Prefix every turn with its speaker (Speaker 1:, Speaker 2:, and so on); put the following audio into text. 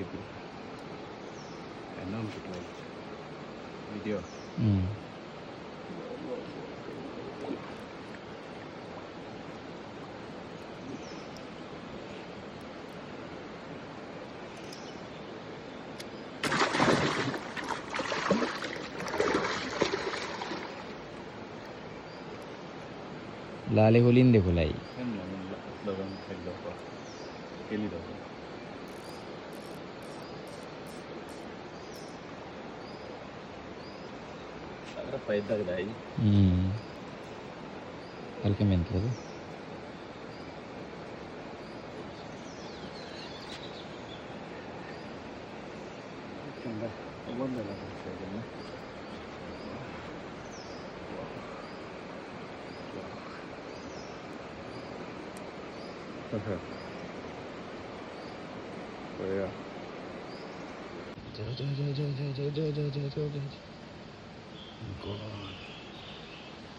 Speaker 1: quality. Enorm quality. Video.
Speaker 2: लाले होलीन देखो लाई
Speaker 1: Dalam kali apa? Kali dah. Agar पैदा कदाई.
Speaker 2: हल्के मेहनत करो.
Speaker 1: Kanda. Abang dah lah saya ni. Okay. So yeah.
Speaker 2: Go on.